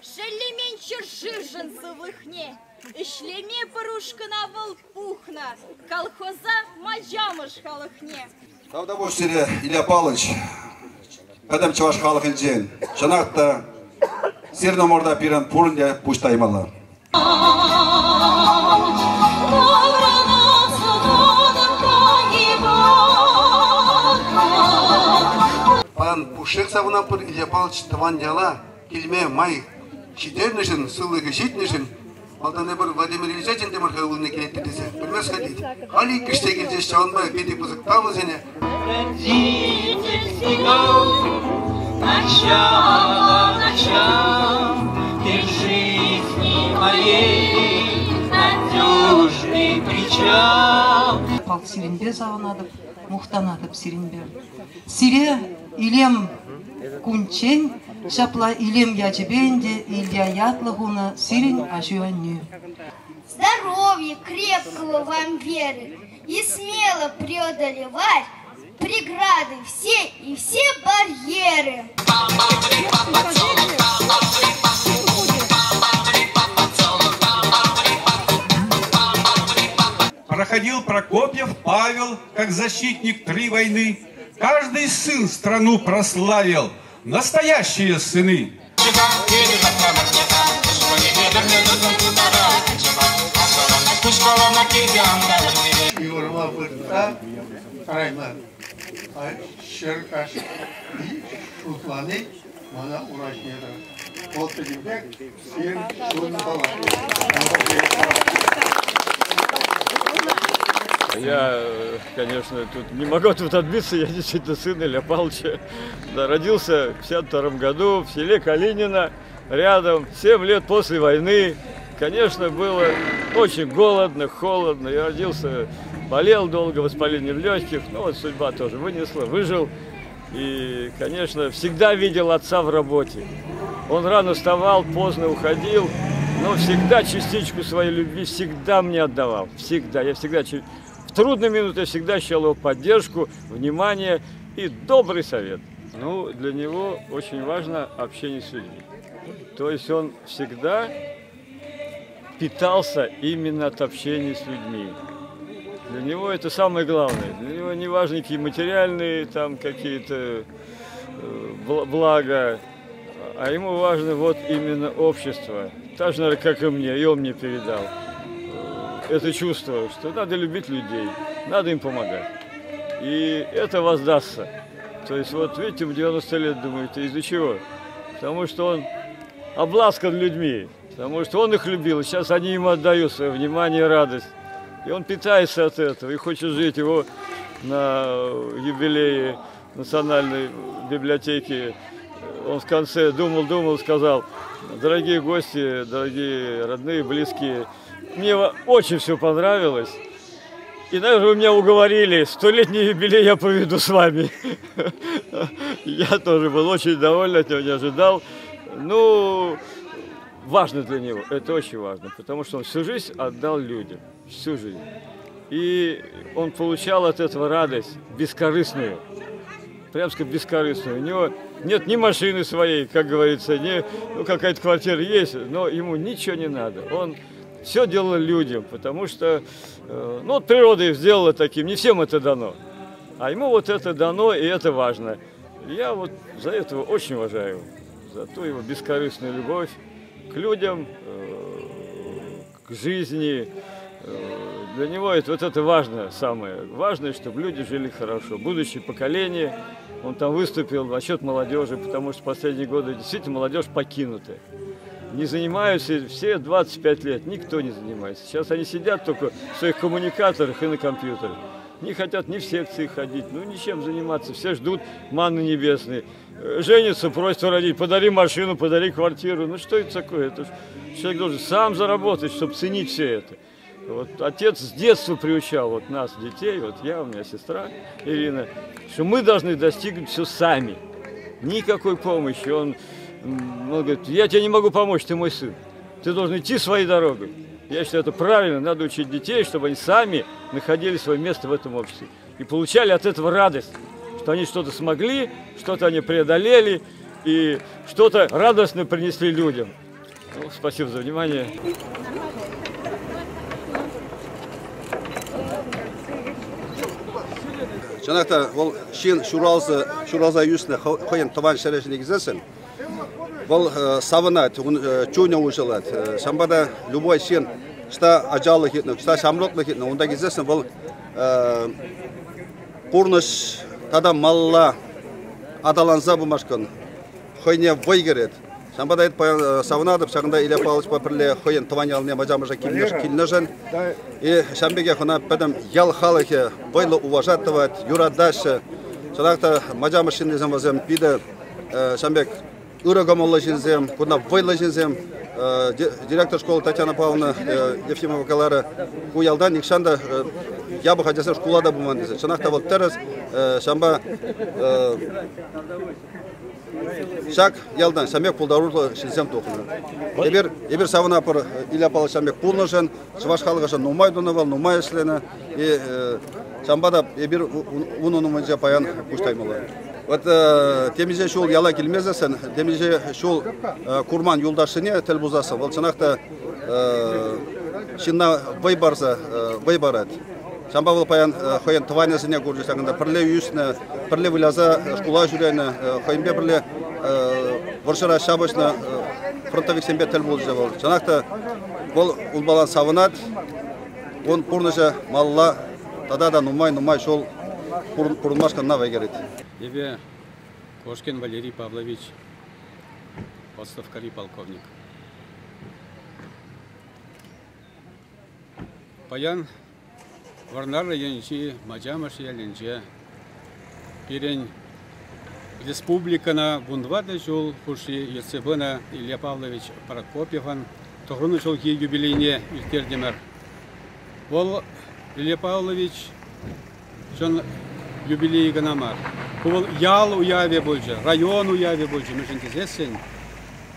Шелемен чыршыржын сывлыхне, ишлеме порушкана волпухна, колхоза мажамыш халыхне. Тавда боштере Илья Павлович, кадам чаваш халык инжен, жанакта сирно морда пиран пурынде пуштаймала. Пан пушек савына пыр Илья Павлович таван дела, килме май читернышын, сылыгы щитнышын, Алтаны бір Владимир Ильича Демарха ұлыны келетті десе, білмес қадейді. Қали күште келдес чауынбай беті бұзық тавы зене. Родительский год, начало, ты в жизни моей надежный причал. Пал сиренбе завынадып, мухтанадып сиренбе. Сире илем кунчен, шапла илем ячебенде, Илья ятлыгуна сирень ажуанню. Здоровья, крепкого вам веры и смело преодолевать преграды все и все барьеры. Проходил Прокопьев Павел, как защитник 3 войны. Каждый сын страну прославил, настоящие сыны. Я, конечно, тут не могу тут отбиться, я действительно сын Илья Павловича. Да, родился в 1952 году в селе Калинино, рядом, 7 лет после войны. Конечно, было очень голодно, холодно. Я родился, болел долго, воспалением легких, но вот судьба тоже вынесла, выжил. И, конечно, всегда видел отца в работе. Он рано вставал, поздно уходил, но всегда частичку своей любви всегда мне отдавал. Всегда. Я всегда... В трудные минуты я всегда ощущал его поддержку, внимание и добрый совет. Ну, для него очень важно общение с людьми. То есть он всегда питался именно от общения с людьми. Для него это самое главное. Для него не важны никакие материальные там какие-то блага, а ему важно вот именно общество. Так же, наверное, как и мне, и он мне передал. Это чувство, что надо любить людей, надо им помогать. И это воздастся. То есть вот видите, в 90 лет думаете, из-за чего? Потому что он обласкан людьми, потому что он их любил, и сейчас они ему отдают свое внимание и радость. И он питается от этого и хочет жить. Его на юбилее Национальной библиотеки он в конце думал, сказал: дорогие гости, дорогие родные, близкие, мне очень все понравилось. И, наверное, вы меня уговорили, 100-летний юбилей я проведу с вами. Я тоже был очень доволен, от него не ожидал. Ну, важно для него, это очень важно, потому что он всю жизнь отдал людям, всю жизнь. И он получал от этого радость бескорыстную, прям сказать, бескорыстную. У него нет ни машины своей, как говорится, ни какая-то квартира есть, но ему ничего не надо. Он все делал людям, потому что ну, вот природа их сделала таким, не всем это дано. А ему вот это дано, и это важно. Я вот за это очень уважаю его, за ту его бескорыстную любовь к людям, к жизни. Для него это, вот это важно, самое важное, чтобы люди жили хорошо. Будущее поколение, он там выступил насчет молодежи, потому что в последние годы действительно молодежь покинутая. Не занимаются все 25 лет, никто не занимается. Сейчас они сидят только в своих коммуникаторах и на компьютерах. Не хотят ни в секции ходить, ну ничем заниматься. Все ждут манны небесной. Женятся, просят родить, подари машину, подари квартиру. Ну что это такое? Это человек должен сам заработать, чтобы ценить все это. Вот отец с детства приучал вот нас, детей, вот я, у меня сестра Ирина, что мы должны достигнуть все сами. Никакой помощи. Он говорит: я тебе не могу помочь, ты мой сын. Ты должен идти своей дорогой. Я считаю, это правильно. Надо учить детей, чтобы они сами находили свое место в этом обществе. И получали от этого радость, что они что-то смогли, что-то они преодолели и что-то радостно принесли людям. Ну, спасибо за внимание. Жанакта ол шин шуралза юсне хоен таван шережне гизесен. Ол савана чуня ужалат. Шамбада любой шин шта ажалы хитно, шта шамротлы хитно, онда гизесен ол курныш тада малла адаланза бумашкан. Хойне войгерет. Шамбада это по савнадып шагында Илья Павлович паперле хоен таван ялне мажамажа килнежен. И шамбеге хона педам ял халахе бойло уважатывать юрадаше. Шанакта мажамы шиндезем возем пиде шамбек урагамолла шинзем, куда бойло шинзем. Директор школы Татьяна Павловна Ефимова Калара куялдан никшанда я бы хотел школада бумандезе. Шанакта вот террас шамба шаг ялдан шамбек пулдарурлы шинзем тохна. Ебер савана пор Илья Павлович шамбек пулножен, шваш халгашан нумай донавал, нумай эшлена и шамбада ебер уну нуманжа паян куштаймала. Вот темиже шул яла килмезесен, темиже шул курман юлдашыне тел бузасы. Вот шанакта шинна вайбарат. Шамба был паян хоен тванясыне гуржи сагында пірле үйісіне, пірле выляза школа жүрені, хоенбе пірле варшыра шабышына фронтовик сембе тел бузы был. Шанакта бұл улбалан савынат, он пурныша малла, тада да нумай шул пурнмашкан на вайгерит. Ебе Кошкин Валерий Павлович, подставкари полковник. Паян Варнар райончи Маджамаш ялинче пирень республикана бундвада жол хуши Ецебына Илья Павлович Прокопьеван тогруну жолки юбилейне иртердемер. Ол Илья Павлович жон юбилей ганамар. Кул ял уяве больше, район уяве больше. Мы жентезесен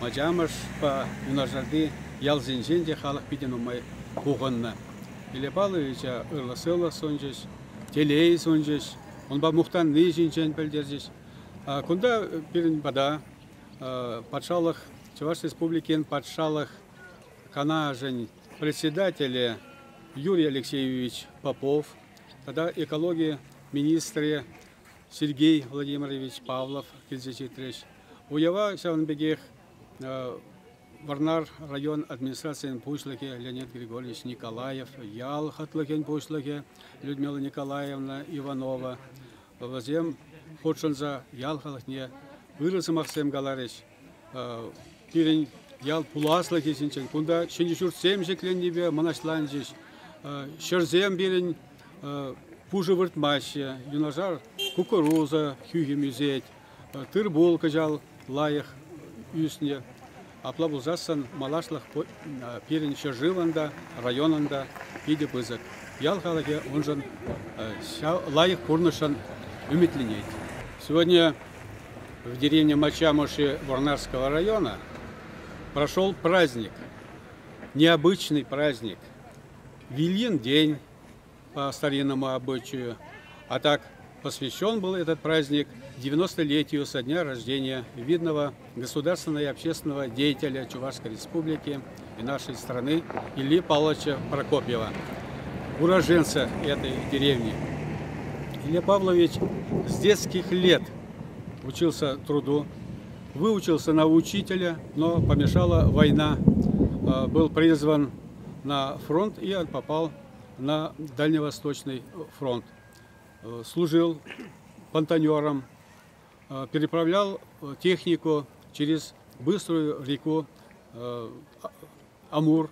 Маджамаш по юнажарды ял зенженде халах пиден умай куганна. Илья Павловича ырласыла сонжеш, телей сонжеш, он ба мухтанны жинчен пельдержеш. Кунда пирин бада патшалых Чувашской республики патшалых канажень председателя Юрий Алексеевич Попов, тогда экология министре Сергей Владимирович Павлов, Кильзечитрич. Уява Саванбегех Варнар район администрации Пушлыке Леонид Григорьевич Николаев, Ял Хатлыкен Пушлыке Людмила Николаевна Иванова, Вазем Ходшанза Ял Халахне, Вырысы Максим Галарич, Пирень Ял Пуласлыке Синчен, Кунда Шинчур Семжеклен Небе Манашланжич, Шерзем Бирень Пужы Выртмаще, Юнажар Кукуруза, Хюги Мюзеть, Тырбул Кажал Лаях Юсне, Аплабузасан Малашлах Пирень Шерживанда, районанда, Иди Пызак. Ял Халаге, он же Лаях Курнышан Умитленеть. Сегодня в деревне Мачамуши Варнарского района прошел праздник, необычный праздник, Вильин день по старинному обычаю, а так посвящен был этот праздник 90-летию со дня рождения видного государственного и общественного деятеля Чувашской республики и нашей страны Ильи Павловича Прокопьева, уроженца этой деревни. Илья Павлович с детских лет учился труду, выучился на учителя, но помешала война, был призван на фронт и попал на Дальневосточный фронт. Служил понтонером, переправлял технику через быструю реку Амур.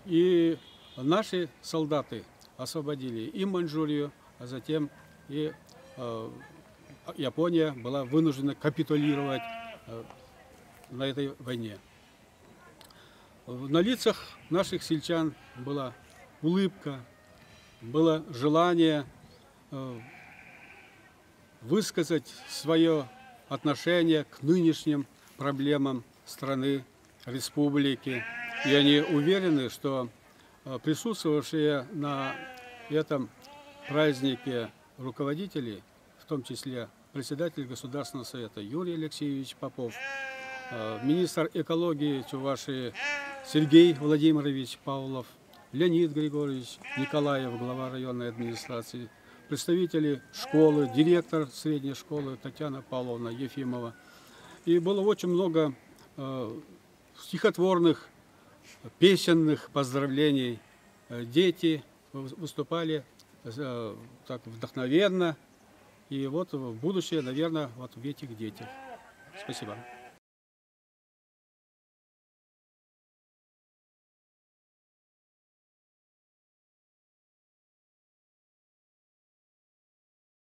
И наши солдаты освободили и Маньчжурию, а затем и Япония была вынуждена капитулировать на этой войне. На лицах наших сельчан была улыбка, было желание высказать свое отношение к нынешним проблемам страны, республики. И они уверены, что присутствовавшие на этом празднике руководители, в том числе председатель Государственного совета Юрий Алексеевич Попов, министр экологии Чувашии Сергей Владимирович Павлов, Леонид Григорьевич Николаев, глава районной администрации, представители школы, директор средней школы Татьяна Павловна Ефимова. И было очень много стихотворных, песенных поздравлений. Дети выступали так вдохновенно. И вот в будущее, наверное, вот в этих детях. Спасибо.